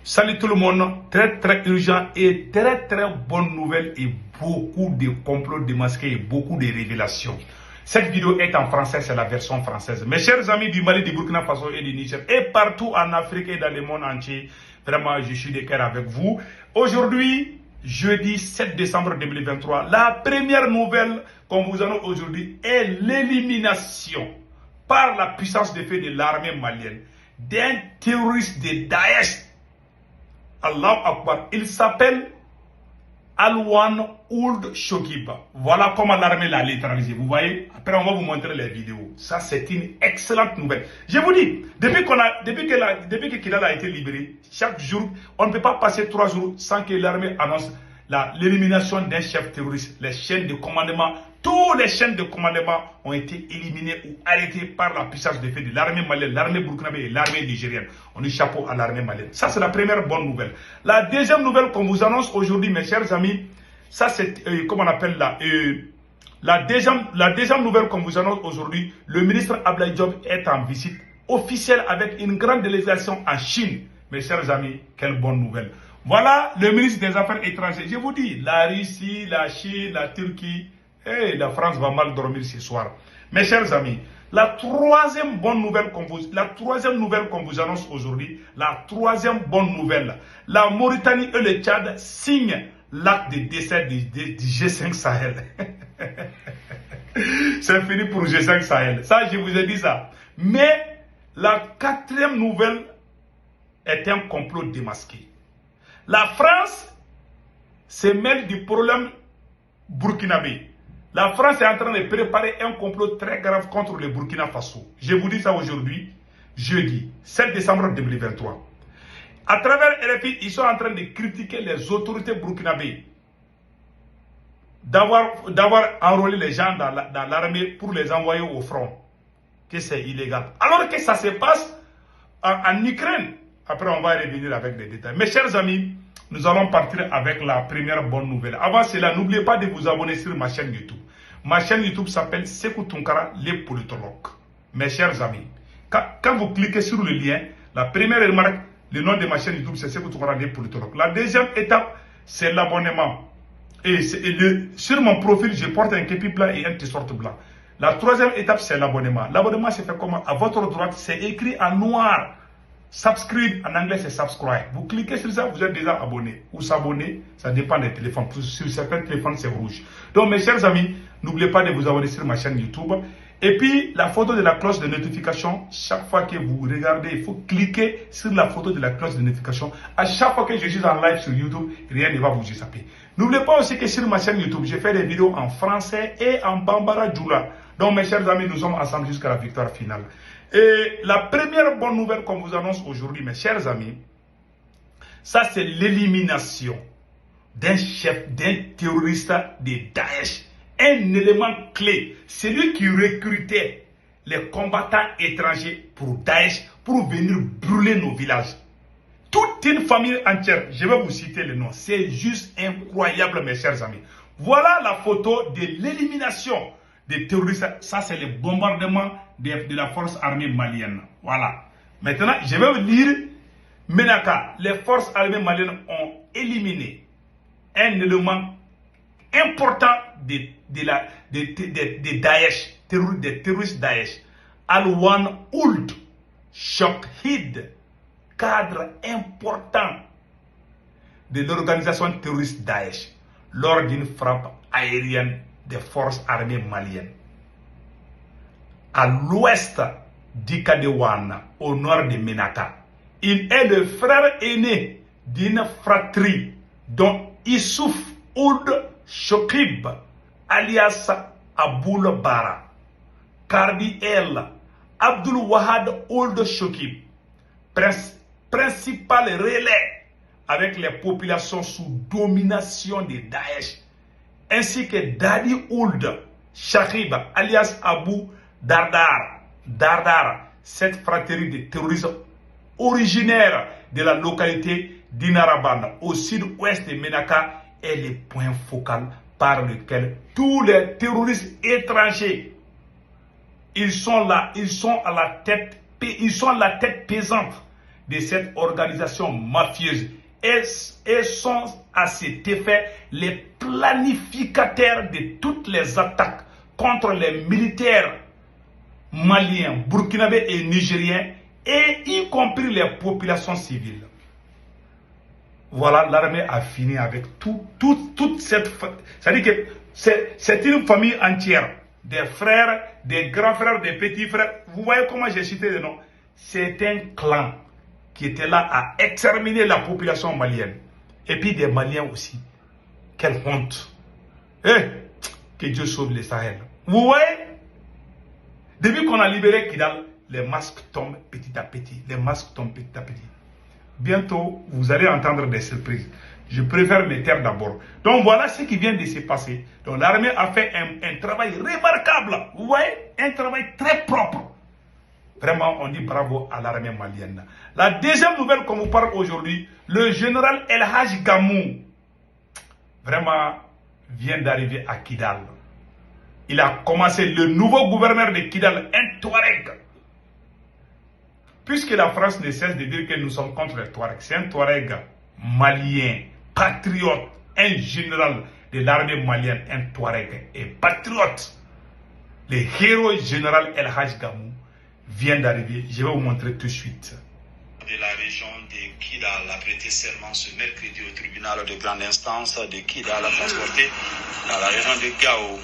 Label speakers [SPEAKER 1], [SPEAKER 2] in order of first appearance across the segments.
[SPEAKER 1] Salut tout le monde, très urgent et très bonne nouvelle et beaucoup de complots démasqués et beaucoup de révélations. Cette vidéo est en français, c'est la version française. Mes chers amis du Mali, du Burkina Faso et du Niger et partout en Afrique et dans le monde entier, vraiment je suis de cœur avec vous. Aujourd'hui, jeudi 7 décembre 2023, la première nouvelle qu'on vous annonce aujourd'hui est l'élimination par la puissance de feu de l'armée malienne d'un terroriste de Daesh. Allah Akbar, il s'appelle Alwan Ould Shokiba. Voilà comment l'armée l'a neutralisé. Vous voyez, après on va vous montrer les vidéos. Ça c'est une excellente nouvelle. Je vous dis, depuis que Kidal a été libéré, chaque jour, on ne peut pas passer 3 jours sans que l'armée annonce l'élimination d'un chef terroriste. Les chaînes de commandement, toutes les chaînes de commandement ont été éliminées ou arrêtées par la puissance de feu de l'armée malienne, l'armée burkinabé et l'armée nigérienne. On dit chapeau à l'armée malienne. Ça, c'est la première bonne nouvelle. La deuxième nouvelle qu'on vous annonce aujourd'hui, mes chers amis, ça c'est, comment on appelle la deuxième nouvelle qu'on vous annonce aujourd'hui, le ministre Abdoulaye Diop est en visite officielle avec une grande délégation en Chine. Mes chers amis, quelle bonne nouvelle. Voilà le ministre des Affaires étrangères. Je vous dis, la Russie, la Chine, la Turquie, et la France va mal dormir ce soir. Mes chers amis, la troisième nouvelle qu'on vous annonce aujourd'hui, la troisième bonne nouvelle, la Mauritanie et le Tchad signent l'acte de décès du G5 Sahel. C'est fini pour G5 Sahel. Ça, je vous ai dit ça. Mais la quatrième nouvelle est un complot démasqué. La France se mêle du problème burkinabé. La France est en train de préparer un complot très grave contre le Burkina Faso. Je vous dis ça aujourd'hui, jeudi 7 décembre 2023. À travers RFI, ils sont en train de critiquer les autorités burkinabées d'avoir enrôlé les gens dans l'armée pour les envoyer au front. Que c'est illégal. Alors que ça se passe en Ukraine. Après, on va revenir avec les détails. Mes chers amis, nous allons partir avec la première bonne nouvelle. Avant cela, n'oubliez pas de vous abonner sur ma chaîne YouTube. Ma chaîne YouTube s'appelle Sekou Tunkara, les politologues. Mes chers amis, quand vous cliquez sur le lien, la première remarque, le nom de ma chaîne YouTube, c'est Sekou Tunkara, les politologues. La deuxième étape, c'est l'abonnement. Et sur mon profil, je porte un képi blanc et un t-shirt blanc. La troisième étape, c'est l'abonnement. L'abonnement, c'est fait comment? À votre droite, c'est écrit en noir. Subscribe, en anglais c'est subscribe. Vous cliquez sur ça, vous êtes déjà abonné. Ou s'abonner, ça dépend des téléphones. Sur certains téléphones, c'est rouge. Donc mes chers amis, n'oubliez pas de vous abonner sur ma chaîne YouTube. Et puis, la photo de la cloche de notification, chaque fois que vous regardez, il faut cliquer sur la photo de la cloche de notification. À chaque fois que je suis en live sur YouTube, rien ne va vous échapper. N'oubliez pas aussi que sur ma chaîne YouTube, je fais des vidéos en français et en Bambara Djoula. Donc mes chers amis, nous sommes ensemble jusqu'à la victoire finale. Et la première bonne nouvelle qu'on vous annonce aujourd'hui, mes chers amis, ça c'est l'élimination d'un terroriste de Daesh. Un élément clé, celui qui recrutait les combattants étrangers pour Daesh pour venir brûler nos villages. Toute une famille entière, je vais vous citer le nom, c'est juste incroyable mes chers amis. Voilà la photo de l'élimination des terroristes. Ça c'est le bombardement de la force armée malienne. Voilà. Maintenant, je vais vous lire Menaka. Les forces armées maliennes ont éliminé un élément important de Daesh, des terroristes Daesh. Alwan Ould Shokhid, cadre important de l'organisation terroriste Daesh, lors d'une frappe aérienne des forces armées maliennes. À l'ouest d'Ikadewan, au nord de Menaka. Il est le frère aîné d'une fratrie dont Issouf Ould Shokib, alias Aboul Bara, Kardi El, Abdul Wahad Ould Shokib, principal relais avec les populations sous domination de Daesh, ainsi que Dadi Ould Shakib, alias Abou Dardar, cette fratrie de terroristes originaire de la localité d'Inaraban, au sud-ouest de Menaka, est le point focal par lequel tous les terroristes étrangers, ils sont là, ils sont à la tête pesante de cette organisation mafieuse et sont à cet effet les planificateurs de toutes les attaques contre les militaires maliens, burkinabés et nigériens, et y compris les populations civiles. Voilà, l'armée a fini avec toute cette... C'est-à-dire que c'est une famille entière, des frères, des grands frères, des petits frères. Vous voyez comment j'ai cité les noms? C'est un clan qui était là à exterminer la population malienne. Et puis des Maliens aussi. Quelle honte. Que Dieu sauve les Sahel. Vous voyez? Depuis qu'on a libéré Kidal, les masques tombent petit à petit. Les masques tombent petit à petit. Bientôt, vous allez entendre des surprises. Je préfère me taire d'abord. Donc voilà ce qui vient de se passer. Donc l'armée a fait un travail remarquable. Vous voyez? Un travail très propre. Vraiment, on dit bravo à l'armée malienne. La deuxième nouvelle qu'on vous parle aujourd'hui, le général El Hadj Gamou, vraiment, vient d'arriver à Kidal. Il a commencé le nouveau gouverneur de Kidal, un Touareg. Puisque la France ne cesse de dire que nous sommes contre les Touaregs, c'est un Touareg malien, patriote, un général de l'armée malienne, un Touareg et patriote. Le héros général El Hadj Gamou vient d'arriver. Je vais vous montrer tout de suite.
[SPEAKER 2] De la région de Kidal a prêté serment ce mercredi au tribunal de grande instance de Kidal, transporté dans la région de Gao.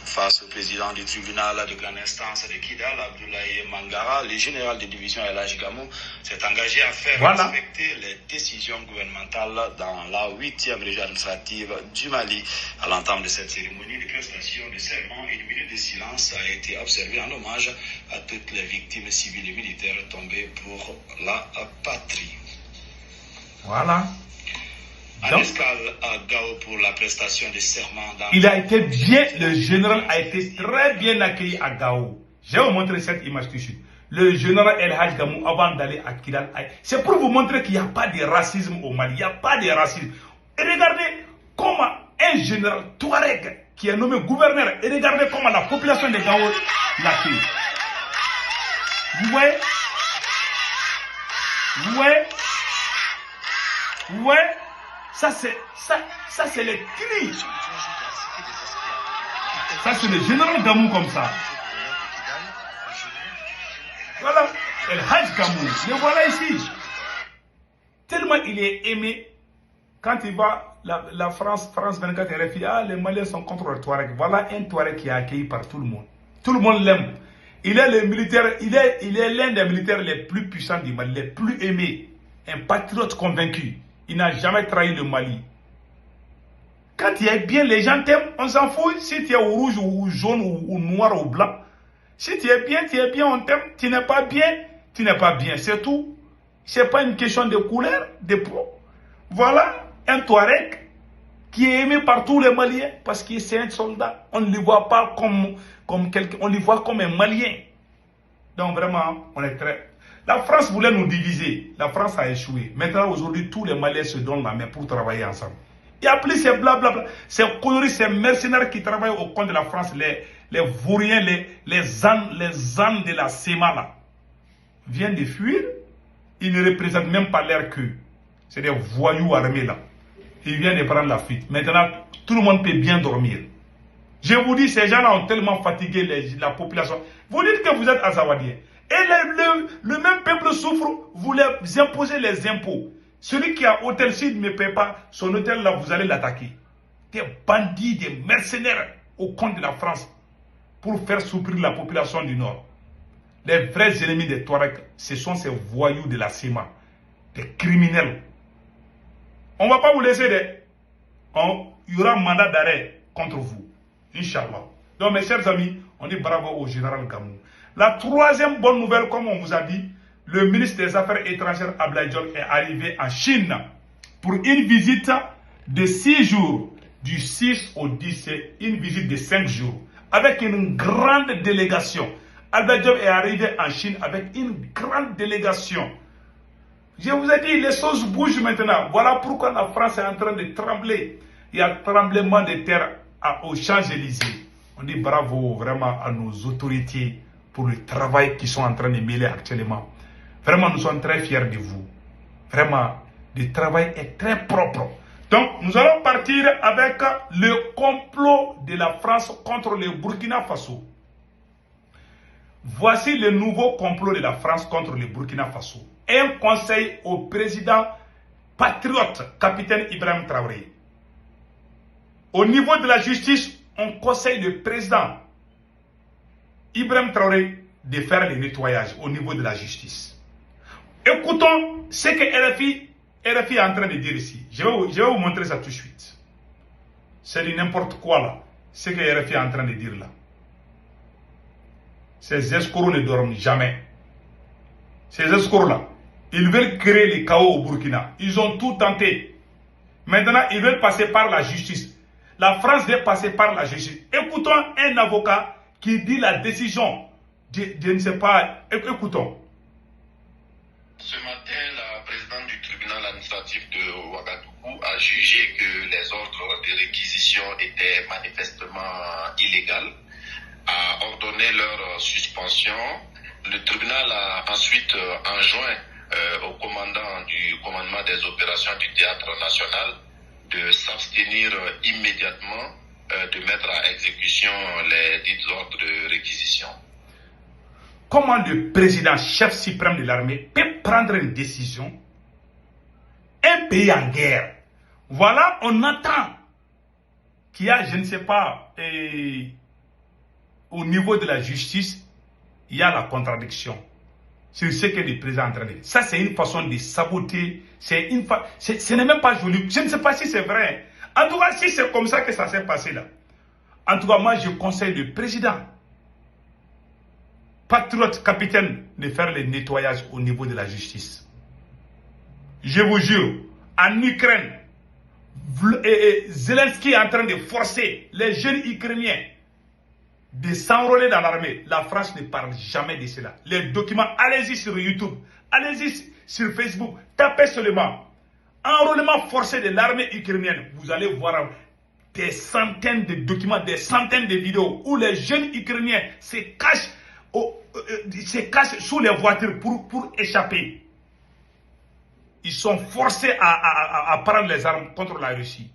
[SPEAKER 2] Face au président du tribunal de grande instance de Kidal, Abdoulaye Mangara, le général de division El Hadj Gamou s'est engagé à faire respecter les décisions gouvernementales dans la 8e région administrative du Mali. À l'entame de cette cérémonie de prestation de serment, une minute de silence a été observée en hommage à toutes les victimes civiles et militaires tombées pour la patrie.
[SPEAKER 1] Voilà.
[SPEAKER 2] En escale à Gao pour la prestation de serment.
[SPEAKER 1] Il a été bien, le général a été très bien accueilli à Gao. Je vais vous montrer cette image tout de suite. Le général El Hadj Gamou, avant d'aller à Kidal, c'est pour vous montrer qu'il n'y a pas de racisme au Mali. Il n'y a pas de racisme. Et regardez comment un général Touareg qui est nommé gouverneur, et regardez comment la population de Gao l'accueille. Vous voyez? Vous voyez? Vous voyez? Ça c'est les cris. Ça c'est le général Gamou comme ça. Voilà, El Hadj Gamou. Le voilà ici. Tellement il est aimé. Quand il va, la France 24 RFI, les Maliens sont contre le Touareg. Voilà un Touareg qui est accueilli par tout le monde. Tout le monde l'aime. Il est le militaire, il est l'un des militaires les plus puissants du Mali, les plus aimés. Un patriote convaincu. Il n'a jamais trahi le Mali. Quand tu es bien, les gens t'aiment, on s'en fout. Si tu es au rouge ou jaune ou noir ou blanc. Si tu es bien, on t'aime. Tu n'es pas bien, tu n'es pas bien. C'est tout. Ce n'est pas une question de couleur, de peau. Voilà un Touareg qui est aimé par tous les Maliens parce que c'est un soldat. On ne le voit pas comme quelqu'un, on le voit comme un Malien. Donc vraiment, on est très... La France voulait nous diviser. La France a échoué. Maintenant, aujourd'hui, tous les Maliens se donnent la main pour travailler ensemble. Il n'y a plus ces blablabla, ces conneries, ces mercenaires qui travaillent au compte de la France, les vauriens, les ânes de la SEMA là, viennent de fuir. Ils ne représentent même pas leur queue. C'est des voyous armés là. Ils viennent de prendre la fuite. Maintenant, tout le monde peut bien dormir. Je vous dis, ces gens-là ont tellement fatigué la population. Vous dites que vous êtes azawadiens. Et le même peuple souffre, vous les imposez les impôts. Celui qui a hôtel, s'il ne paie pas son hôtel là, vous allez l'attaquer. Des bandits, des mercenaires au compte de la France pour faire souffrir la population du Nord. Les vrais ennemis des Touaregs, ce sont ces voyous de la SEMA, des criminels. On ne va pas vous laisser. Il y aura un mandat d'arrêt contre vous. Inch'Allah. Donc mes chers amis, on dit bravo au général Gamou. La troisième bonne nouvelle, comme on vous a dit, le ministre des Affaires étrangères Abdoulaye Dione est arrivé en Chine pour une visite de 6 jours, du 6 au 10, une visite de 5 jours, avec une grande délégation. Abdoulaye Dione est arrivé en Chine avec une grande délégation. Je vous ai dit, les choses bougent maintenant. Voilà pourquoi la France est en train de trembler. Il y a un tremblement de terre aux Champs-Élysées. On dit bravo vraiment à nos autorités pour le travail qu'ils sont en train de mêler actuellement. Vraiment, nous sommes très fiers de vous. Vraiment, le travail est très propre. Donc, nous allons partir avec le complot de la France contre le Burkina Faso. Voici le nouveau complot de la France contre le Burkina Faso. Un conseil au président patriote, capitaine Ibrahim Traoré. Au niveau de la justice, on conseille le président Ibrahim Traoré de faire le nettoyage au niveau de la justice. Écoutons ce que RFI est en train de dire ici. Je vais vous montrer ça tout de suite. C'est du n'importe quoi là. Ce que RFI est en train de dire là. Ces escrocs ne dorment jamais. Ces escrocs là, ils veulent créer le chaos au Burkina. Ils ont tout tenté. Maintenant, ils veulent passer par la justice. La France veut passer par la justice. Écoutons un avocat qui dit la décision. Je ne sais pas. Écoutons.
[SPEAKER 3] Ce matin, la présidente du tribunal administratif de Ouagadougou a jugé que les ordres de réquisition étaient manifestement illégaux, a ordonné leur suspension. Le tribunal a ensuite enjoint au commandant du commandement des opérations du théâtre national de s'abstenir immédiatement de mettre à exécution les dits ordres de réquisition.
[SPEAKER 1] Comment le président chef suprême de l'armée peut prendre une décision? Un pays en guerre. Voilà, on attend qu'il y a, je ne sais pas, au niveau de la justice, il y a la contradiction. C'est ce que le président est en train de dire. Ça, c'est une façon de saboter. Ce n'est même pas joli. Je ne sais pas si c'est vrai. En tout cas, si c'est comme ça que ça s'est passé là. En tout cas, moi, je conseille le président, patriote, capitaine, de faire le nettoyage au niveau de la justice. Je vous jure, en Ukraine, Zelensky est en train de forcer les jeunes Ukrainiens de s'enrôler dans l'armée. La France ne parle jamais de cela. Les documents, allez-y sur YouTube, allez-y sur Facebook, tapez seulement enrôlement forcé de l'armée ukrainienne. Vous allez voir des centaines de documents, des centaines de vidéos où les jeunes Ukrainiens se cachent sous les voitures pour échapper. Ils sont forcés à prendre les armes contre la Russie.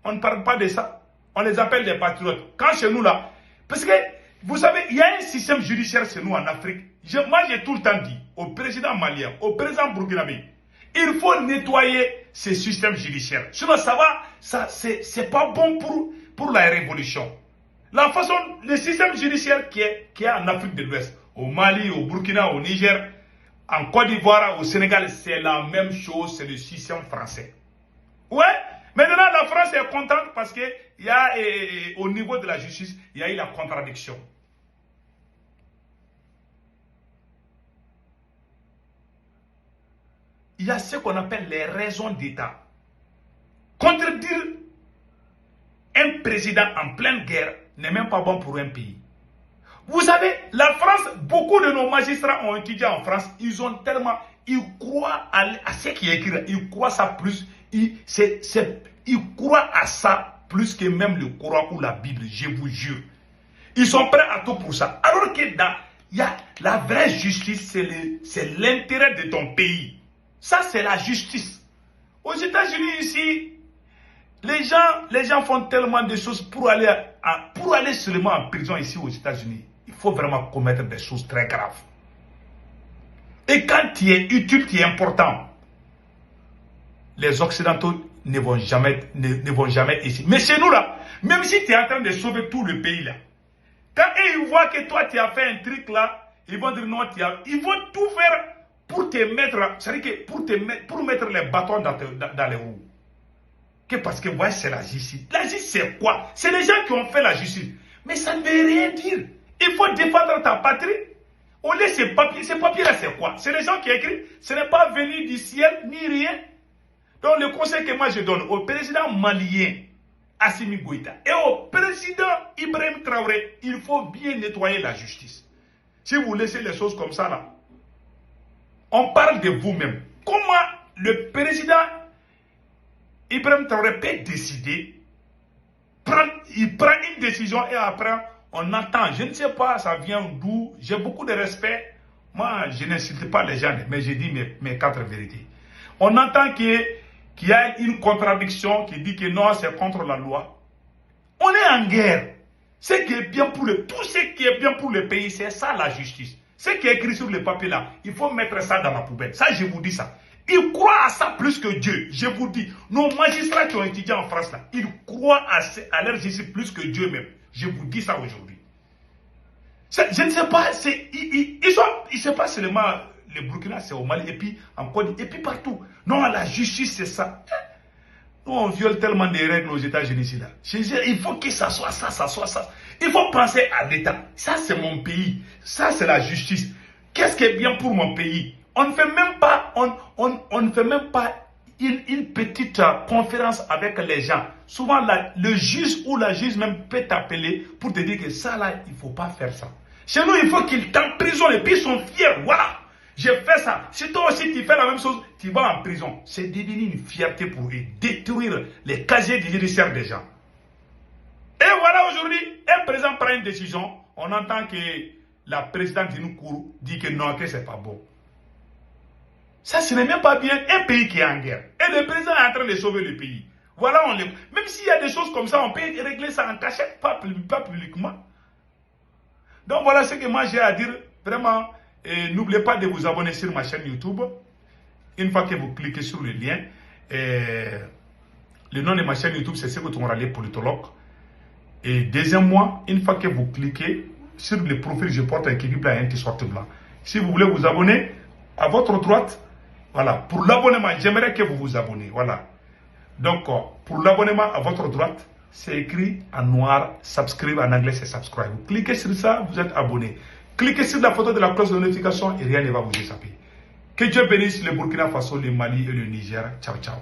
[SPEAKER 1] On ne parle pas de ça. On les appelle des patriotes. Quand chez nous là, parce que vous savez, il y a un système judiciaire chez nous en Afrique. Moi j'ai tout le temps dit au président malien, au président burkinabé, il faut nettoyer ce système judiciaire. Sinon ça va, c'est pas bon pour la révolution. La façon, le système judiciaire qui est en Afrique de l'Ouest, au Mali, au Burkina, au Niger, en Côte d'Ivoire, au Sénégal, c'est la même chose, c'est le système français. Ouais, maintenant la France est contente parce que il y a, au niveau de la justice, il y a eu la contradiction. Il y a ce qu'on appelle les raisons d'État. Contredire un président en pleine guerre n'est même pas bon pour un pays. Vous savez, la France, beaucoup de nos magistrats ont étudié en France, ils croient à ce qui est écrit, ils croient ça plus, ils croient à ça plus que même le Coran ou la Bible, je vous jure. Ils sont prêts à tout pour ça. Alors que il y a la vraie justice, c'est l'intérêt de ton pays. Ça, c'est la justice. Aux États-Unis, ici, les gens font tellement de choses pour aller seulement en prison ici aux États-Unis. Il faut vraiment commettre des choses très graves. Et quand tu es utile, tu es important, les Occidentaux ne vont jamais ici. Mais chez nous là, même si tu es en train de sauver tout le pays là, quand ils voient que toi tu as fait un truc là, ils vont dire non, ils vont tout faire pour te mettre, c'est-à-dire que pour mettre les bâtons dans les roues. Parce que ouais, c'est la justice. La justice c'est quoi? C'est les gens qui ont fait la justice. Mais ça ne veut rien dire. Il faut défendre ta patrie. Au lieu de ces papiers-là, c'est quoi? C'est les gens qui écrivent. Ce n'est pas venu du ciel, ni rien. Donc le conseil que moi je donne au président malien, Assimi Goïta, et au président Ibrahim Traoré, il faut bien nettoyer la justice. Si vous laissez les choses comme ça là, on parle de vous-même. Comment le président Ibrahim Traoré peut décider, il prend une décision et après on attend. Je ne sais pas, ça vient d'où. J'ai beaucoup de respect. moi, je n'insulte pas les gens, mais je dis mes 4 vérités. On entend qu'il y a une contradiction qui dit que non, c'est contre la loi. On est en guerre. Ce qui est bien pour tout ce qui est bien pour le pays, c'est ça la justice. Ce qui est écrit sur le papier là, il faut mettre ça dans la poubelle. Ça, je vous dis ça. Ils croient à ça plus que Dieu. Je vous dis, nos magistrats qui ont étudié en France là, ils croient à leur justice plus que Dieu même. Je vous dis ça aujourd'hui. Je ne sais pas, c'est pas seulement le Burkina, c'est au Mali, et puis en Côte d'Ivoire, et puis partout. Non, la justice, c'est ça. Nous, on viole tellement des règles aux États-Unis ici là. Je dis, il faut que ça soit ça, ça soit ça. Il faut penser à l'État. Ça, c'est mon pays. Ça, c'est la justice. Qu'est-ce qui est bien pour mon pays? On ne fait même pas, on ne fait même pas une petite conférence avec les gens. Souvent, le juge ou la juge même peut t'appeler pour te dire que ça là, il ne faut pas faire ça. Chez nous, il faut qu'ils t'emprisonnent et puis ils sont fiers. Voilà, j'ai fait ça. Si toi aussi tu fais la même chose, tu vas en prison. C'est devenu une fierté pour eux, détruire les casiers judiciaires des gens. Et voilà, aujourd'hui, un président prend une décision. On entend que la présidente Dinoukourou dit que non, que c'est pas bon. Ça, ce n'est même pas bien. Un pays qui est en guerre. Et le président est en train de sauver le pays. Voilà, même s'il y a des choses comme ça, on peut régler ça en cachette, pas publiquement. Donc voilà ce que moi j'ai à dire. Vraiment, n'oubliez pas de vous abonner sur ma chaîne YouTube. Une fois que vous cliquez sur le lien, le nom de ma chaîne YouTube, c'est Sékou Toumoralé Politologue. Et deuxièmement, une fois que vous cliquez sur le profil, je porte un képi blanc et un t-shirt blanc. Si vous voulez vous abonner, à votre droite, voilà, pour l'abonnement, j'aimerais que vous vous abonnez, voilà. Donc, pour l'abonnement à votre droite, c'est écrit en noir, subscribe, en anglais c'est subscribe. Vous cliquez sur ça, vous êtes abonné. Cliquez sur la photo de la cloche de notification et rien ne va vous échapper. Que Dieu bénisse le Burkina Faso, le Mali et le Niger. Ciao, ciao.